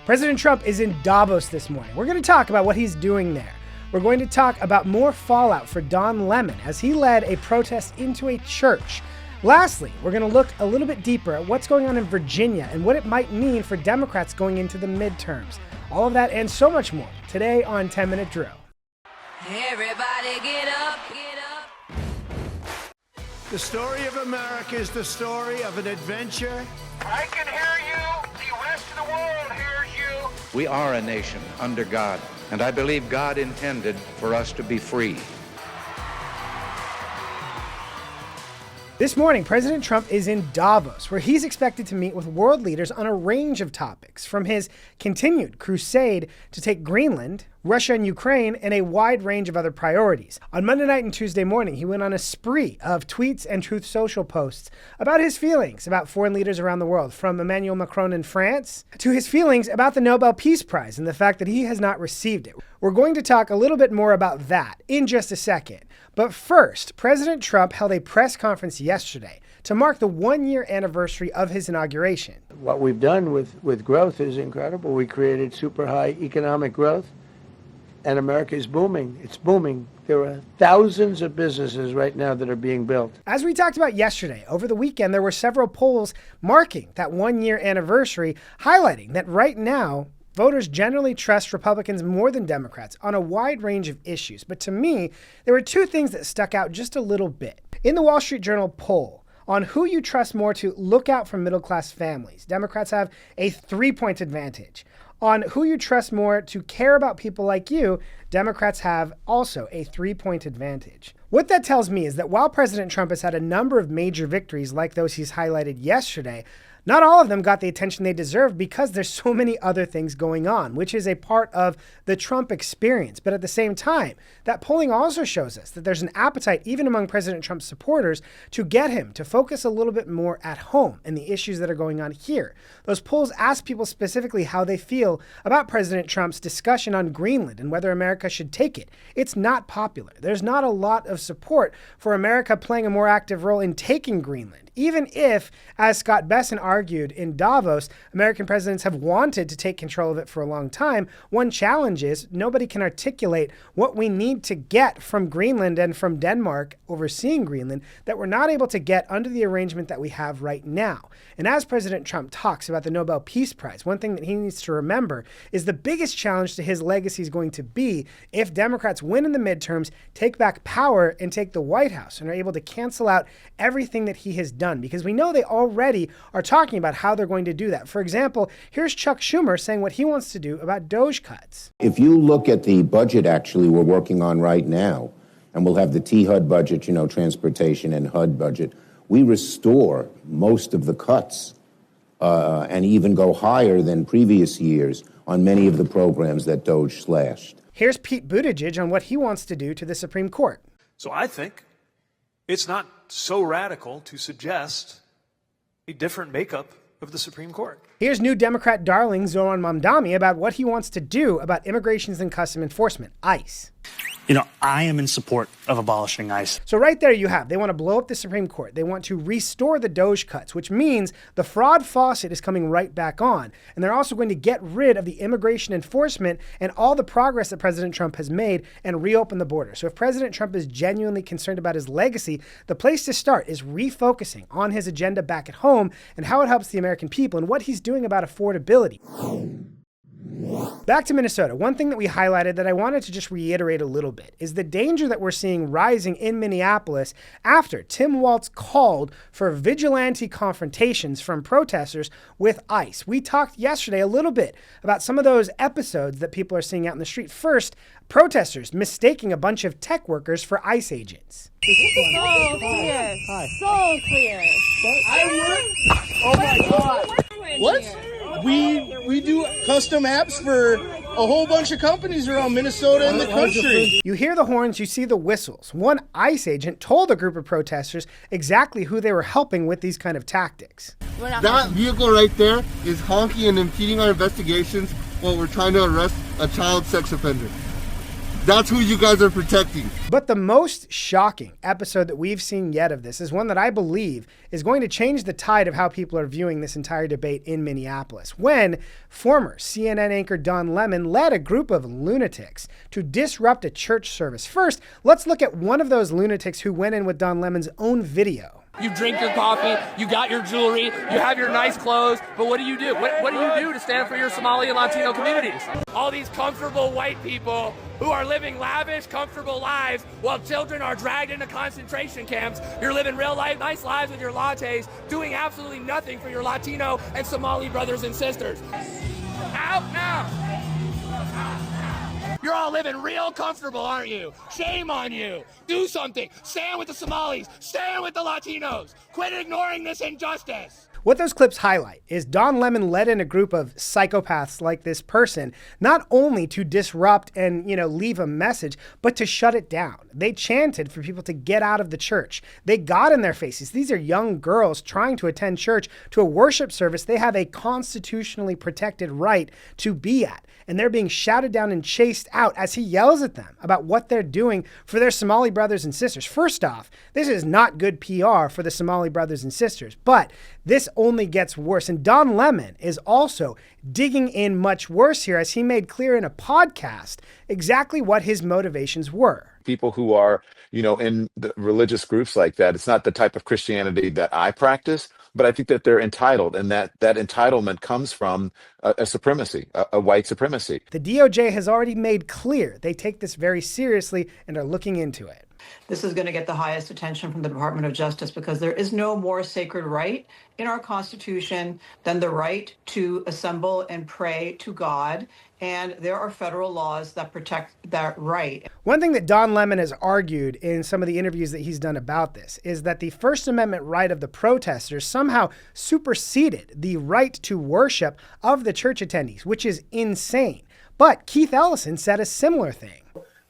President Trump is in Davos this morning. We're going to talk about what he's doing there. We're going to talk about more fallout for Don Lemon as he led a protest into a church. Lastly, we're going to look a little bit deeper at what's going on in Virginia and what it might mean for Democrats going into the midterms. All of that and so much more today on 10-Minute Drill. Everybody get up, get up. The story of America is the story of an adventure. I can hear you. The rest of the world hears you. We are a nation under God, and I believe God intended for us to be free. This morning, President Trump is in Davos, where he's expected to meet with world leaders on a range of topics, from his continued crusade to take Greenland, Russia and Ukraine, and a wide range of other priorities. On Monday night and Tuesday morning, he went on a spree of tweets and Truth Social posts about his feelings about foreign leaders around the world, from Emmanuel Macron in France to his feelings about the Nobel Peace Prize and the fact that he has not received it. We're going to talk a little bit more about that in just a second. But first, President Trump held a press conference yesterday to mark the one-year anniversary of his inauguration. What we've done with growth is incredible. We created super high economic growth, and America is booming. It's booming. There are thousands of businesses right now that are being built. As we talked about yesterday, over the weekend, there were several polls marking that one-year anniversary, highlighting that right now, voters generally trust Republicans more than Democrats on a wide range of issues. But to me, there were two things that stuck out just a little bit. In the Wall Street Journal poll on who you trust more to look out for middle-class families, Democrats have a 3-point advantage. On who you trust more to care about people like you, Democrats have also a 3-point advantage. What that tells me is that while President Trump has had a number of major victories like those he's highlighted yesterday, not all of them got the attention they deserved because there's so many other things going on, which is a part of the Trump experience. But at the same time, that polling also shows us that there's an appetite, even among President Trump's supporters, to get him to focus a little bit more at home and the issues that are going on here. Those polls ask people specifically how they feel about President Trump's discussion on Greenland and whether America should take it. It's not popular. There's not a lot of support for America playing a more active role in taking Greenland, even if, as Scott Besson argued in Davos, American presidents have wanted to take control of it for a long time. One challenge is nobody can articulate what we need to get from Greenland and from Denmark overseeing Greenland that we're not able to get under the arrangement that we have right now. And as President Trump talks about the Nobel Peace Prize, one thing that he needs to remember is the biggest challenge to his legacy is going to be if Democrats win in the midterms, take back power, and take the White House and are able to cancel out everything that he has done, because we know they already are talking about how they're going to do that. For example, here's Chuck Schumer saying what he wants to do about DOGE cuts. If you look at the budget actually we're working on right now, and we'll have the T-HUD budget, transportation and HUD budget, we restore most of the cuts and even go higher than previous years on many of the programs that DOGE slashed. Here's Pete Buttigieg on what he wants to do to the Supreme Court. So I think it's not so radical to suggest a different makeup of the Supreme Court. Here's new Democrat darling Zoran Mamdani about what he wants to do about Immigration and Customs Enforcement, ICE. I am in support of abolishing ICE. So right there you have, they want to blow up the Supreme Court. They want to restore the DOGE cuts, which means the fraud faucet is coming right back on. And they're also going to get rid of the immigration enforcement and all the progress that President Trump has made and reopen the border. So if President Trump is genuinely concerned about his legacy, the place to start is refocusing on his agenda back at home and how it helps the American people and what he's doing about affordability. Back to Minnesota, one thing that we highlighted that I wanted to just reiterate a little bit is the danger that we're seeing rising in Minneapolis after Tim Walz called for vigilante confrontations from protesters with ICE. We talked yesterday a little bit about some of those episodes that people are seeing out in the street. First, protesters mistaking a bunch of tech workers for ICE agents. So clear. So clear. Oh my God. What? We do custom apps for a whole bunch of companies around Minnesota and the country. You hear the horns, you see the whistles. One ICE agent told a group of protesters exactly who they were helping with these kind of tactics. That vehicle right there is honking and impeding our investigations while we're trying to arrest a child sex offender. That's who you guys are protecting. But the most shocking episode that we've seen yet of this is one that I believe is going to change the tide of how people are viewing this entire debate in Minneapolis, when former CNN anchor Don Lemon led a group of lunatics to disrupt a church service. First, let's look at one of those lunatics who went in with Don Lemon's own video. You drink your coffee, you got your jewelry, you have your nice clothes, but what do you do? What do you do to stand for your Somali and Latino communities? All these comfortable white people who are living lavish, comfortable lives while children are dragged into concentration camps. You're living real life, nice lives with your lattes, doing absolutely nothing for your Latino and Somali brothers and sisters. Out now! You're all living real comfortable, aren't you? Shame on you. Do something. Stand with the Somalis. Stand with the Latinos. Quit ignoring this injustice. What those clips highlight is Don Lemon led in a group of psychopaths like this person, not only to disrupt and, leave a message, but to shut it down. They chanted for people to get out of the church. They got in their faces. These are young girls trying to attend church, to a worship service they have a constitutionally protected right to be at. And they're being shouted down and chased out as he yells at them about what they're doing for their Somali brothers and sisters. First off, this is not good PR for the Somali brothers and sisters, but this only gets worse. And Don Lemon is also digging in much worse here, as he made clear in a podcast exactly what his motivations were. People who are, in the religious groups like that, it's not the type of Christianity that I practice, but I think that they're entitled, and that entitlement comes from a supremacy, a white supremacy. The DOJ has already made clear they take this very seriously and are looking into it. This is going to get the highest attention from the Department of Justice, because there is no more sacred right in our Constitution than the right to assemble and pray to God. And there are federal laws that protect that right. One thing that Don Lemon has argued in some of the interviews that he's done about this is that the First Amendment right of the protesters somehow superseded the right to worship of the church attendees, which is insane. But Keith Ellison said a similar thing.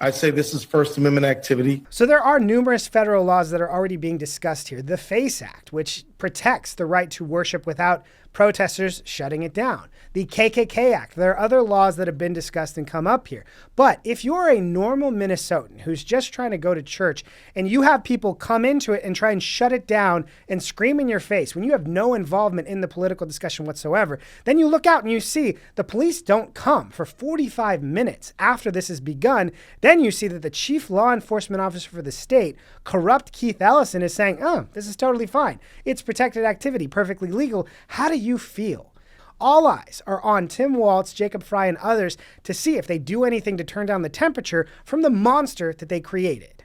I say this is First Amendment activity. So there are numerous federal laws that are already being discussed here. The FACE Act, which protects the right to worship without protesters shutting it down. The KKK Act. There are other laws that have been discussed and come up here. But if you're a normal Minnesotan who's just trying to go to church and you have people come into it and try and shut it down and scream in your face when you have no involvement in the political discussion whatsoever, then you look out and you see the police don't come for 45 minutes after this has begun. Then you see that the chief law enforcement officer for the state, corrupt Keith Ellison, is saying, this is totally fine. It's protected activity, perfectly legal. How do you feel? All eyes are on Tim Walz, Jacob Fry, and others to see if they do anything to turn down the temperature from the monster that they created.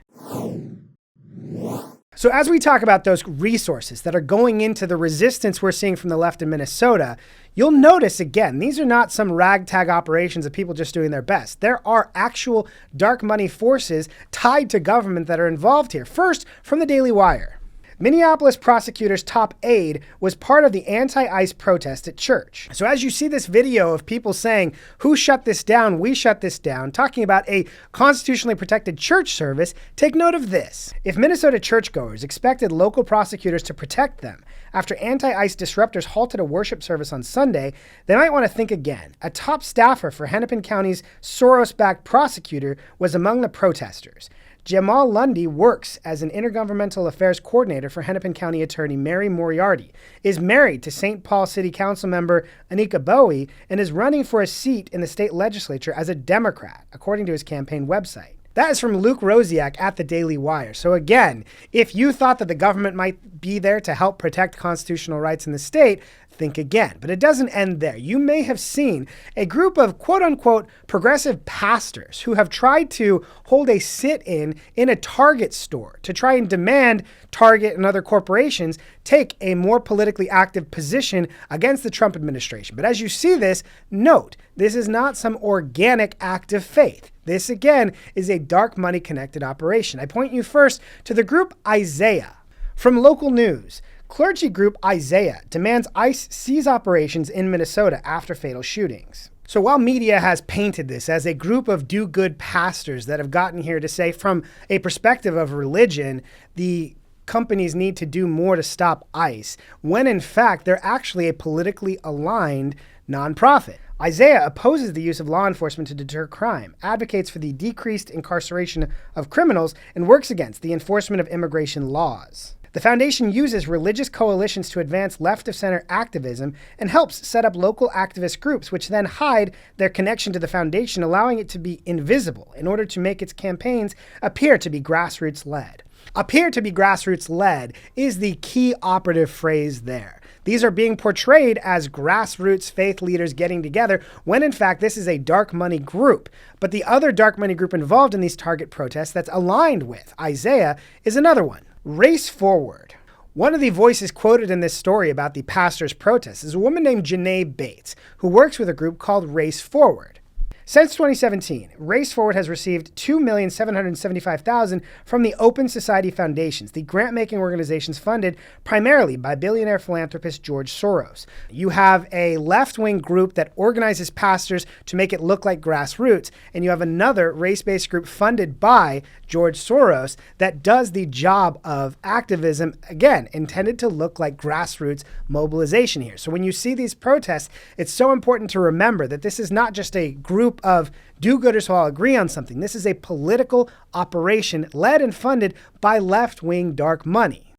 So as we talk about those resources that are going into the resistance we're seeing from the left in Minnesota, you'll notice, again, these are not some ragtag operations of people just doing their best. There are actual dark money forces tied to government that are involved here. First, from the Daily Wire. Minneapolis prosecutor's top aide was part of the anti-ICE protest at church. So as you see this video of people saying, who shut this down, we shut this down, talking about a constitutionally protected church service, take note of this. If Minnesota churchgoers expected local prosecutors to protect them after anti-ICE disruptors halted a worship service on Sunday, they might want to think again. A top staffer for Hennepin County's Soros-backed prosecutor was among the protesters. Jamal Lundy works as an intergovernmental affairs coordinator for Hennepin County Attorney Mary Moriarty, is married to St. Paul City Council member Anika Bowie, and is running for a seat in the state legislature as a Democrat, according to his campaign website. That is from Luke Rosiak at the Daily Wire. So again, if you thought that the government might be there to help protect constitutional rights in the state, think again. But it doesn't end there. You may have seen a group of quote-unquote progressive pastors who have tried to hold a sit-in in a Target store to try and demand Target and other corporations take a more politically active position against the Trump administration. But as you see this, note, this is not some organic act of faith. This, again, is a dark money connected operation. I point you first to the group Isaiah. From local news, clergy group Isaiah demands ICE cease operations in Minnesota after fatal shootings. So while media has painted this as a group of do-good pastors that have gotten here to say from a perspective of religion, the companies need to do more to stop ICE, when in fact they're actually a politically aligned nonprofit. Isaiah opposes the use of law enforcement to deter crime, advocates for the decreased incarceration of criminals, and works against the enforcement of immigration laws. The foundation uses religious coalitions to advance left-of-center activism and helps set up local activist groups, which then hide their connection to the foundation, allowing it to be invisible in order to make its campaigns appear to be grassroots-led. Appear to be grassroots-led is the key operative phrase there. These are being portrayed as grassroots faith leaders getting together, when in fact this is a dark money group. But the other dark money group involved in these Target protests that's aligned with Isaiah is another one. Race Forward. One of the voices quoted in this story about the pastor's protests is a woman named Janae Bates, who works with a group called Race Forward. Since 2017, Race Forward has received $2,775,000 from the Open Society Foundations, the grant-making organizations funded primarily by billionaire philanthropist George Soros. You have a left-wing group that organizes pastors to make it look like grassroots, and you have another race-based group funded by George Soros that does the job of activism, again, intended to look like grassroots mobilization here. So when you see these protests, it's so important to remember that this is not just a group of do-gooders who all agree on something. This is a political operation led and funded by left-wing dark money.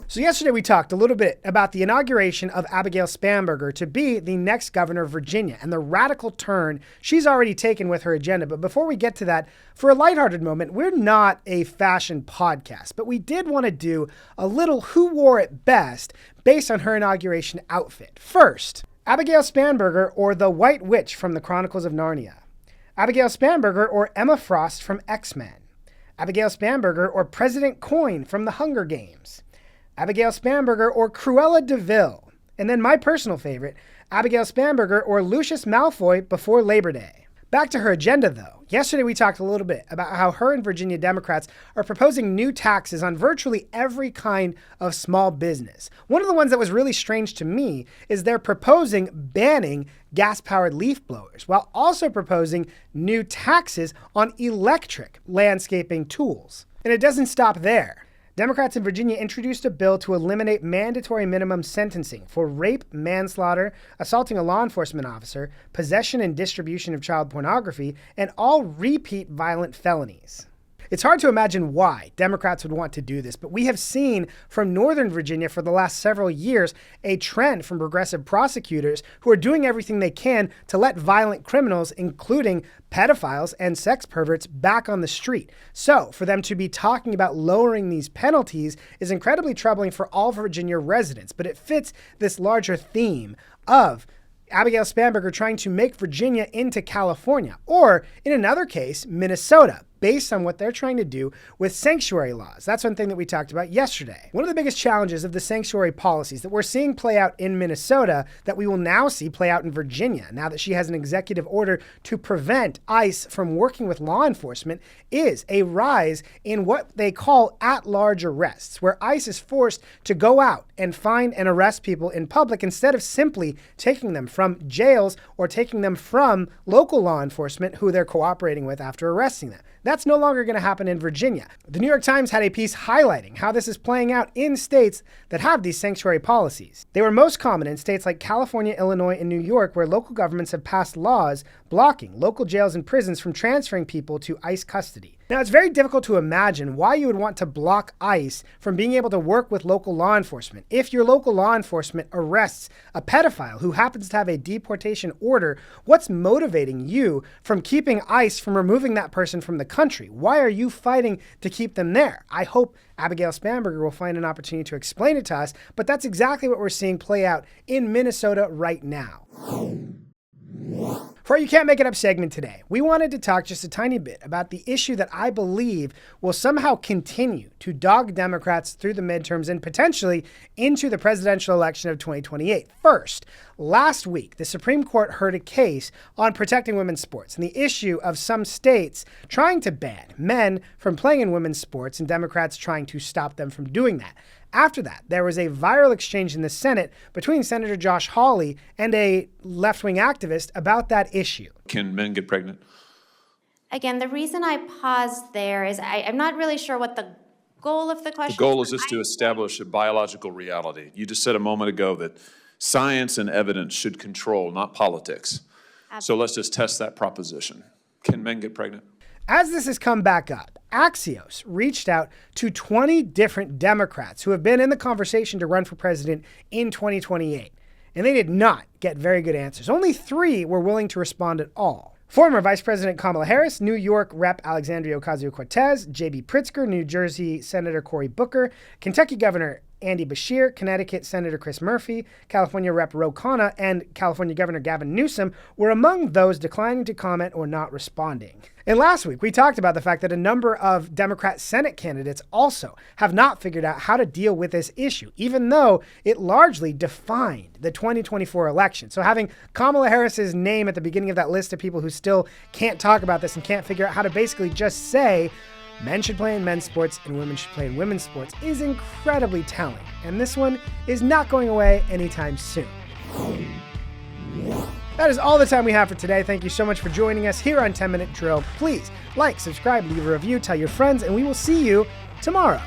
So yesterday we talked a little bit about the inauguration of Abigail Spanberger to be the next governor of Virginia and the radical turn she's already taken with her agenda. But before we get to that, for a lighthearted moment, we're not a fashion podcast, but we did want to do a little who wore it best based on her inauguration outfit. First, Abigail Spanberger, or the White Witch from the Chronicles of Narnia. Abigail Spanberger, or Emma Frost from X-Men. Abigail Spanberger, or President Coin from The Hunger Games. Abigail Spanberger, or Cruella de Vil. And then my personal favorite, Abigail Spanberger, or Lucius Malfoy before Labor Day. Back to her agenda, though. Yesterday we talked a little bit about how her and Virginia Democrats are proposing new taxes on virtually every kind of small business. One of the ones that was really strange to me is they're proposing banning gas-powered leaf blowers, while also proposing new taxes on electric landscaping tools. And it doesn't stop there. Democrats in Virginia introduced a bill to eliminate mandatory minimum sentencing for rape, manslaughter, assaulting a law enforcement officer, possession and distribution of child pornography, and all repeat violent felonies. It's hard to imagine why Democrats would want to do this, but we have seen from Northern Virginia for the last several years a trend from progressive prosecutors who are doing everything they can to let violent criminals, including pedophiles and sex perverts, back on the street. So for them to be talking about lowering these penalties is incredibly troubling for all Virginia residents, but it fits this larger theme of Abigail Spanberger trying to make Virginia into California, or in another case, Minnesota, based on what they're trying to do with sanctuary laws. That's one thing that we talked about yesterday. One of the biggest challenges of the sanctuary policies that we're seeing play out in Minnesota that we will now see play out in Virginia, now that she has an executive order to prevent ICE from working with law enforcement, is a rise in what they call at-large arrests, where ICE is forced to go out and find and arrest people in public instead of simply taking them from jails or taking them from local law enforcement who they're cooperating with after arresting them. That's no longer going to happen in Virginia. The New York Times had a piece highlighting how this is playing out in states that have these sanctuary policies. They were most common in states like California, Illinois, and New York, where local governments have passed laws blocking local jails and prisons from transferring people to ICE custody. Now, it's very difficult to imagine why you would want to block ICE from being able to work with local law enforcement. If your local law enforcement arrests a pedophile who happens to have a deportation order, what's motivating you from keeping ICE from removing that person from the country? Why are you fighting to keep them there? I hope Abigail Spanberger will find an opportunity to explain it to us, but that's exactly what we're seeing play out in Minnesota right now. For our You Can't Make It Up segment today, we wanted to talk just a tiny bit about the issue that I believe will somehow continue to dog Democrats through the midterms and potentially into the presidential election of 2028. First, last week, the Supreme Court heard a case on protecting women's sports and the issue of some states trying to ban men from playing in women's sports and Democrats trying to stop them from doing that. After that, there was a viral exchange in the Senate between Senator Josh Hawley and a left-wing activist about that issue. Can men get pregnant? Again, the reason I paused there is I'm not really sure what the goal of the question is. The goal is just to establish a biological reality. You just said a moment ago that Science and evidence should control, not politics. So let's just test that proposition. Can men get pregnant? As this has come back up, Axios reached out to 20 different Democrats who have been in the conversation to run for president in 2028. And they did not get very good answers. Only 3 were willing to respond at all. Former Vice President Kamala Harris, New York Rep. Alexandria Ocasio-Cortez, J.B. Pritzker, New Jersey Senator Cory Booker, Kentucky Governor Andy Beshear, Connecticut Senator Chris Murphy, California Rep. Ro Khanna, and California Governor Gavin Newsom were among those declining to comment or not responding. And last week, we talked about the fact that a number of Democrat Senate candidates also have not figured out how to deal with this issue, even though it largely defined the 2024 election. So having Kamala Harris's name at the beginning of that list of people who still can't talk about this and can't figure out how to basically just say, men should play in men's sports and women should play in women's sports is incredibly telling. And this one is not going away anytime soon. That is all the time we have for today. Thank you so much for joining us here on 10 Minute Drill. Please like, subscribe, leave a review, tell your friends, and we will see you tomorrow.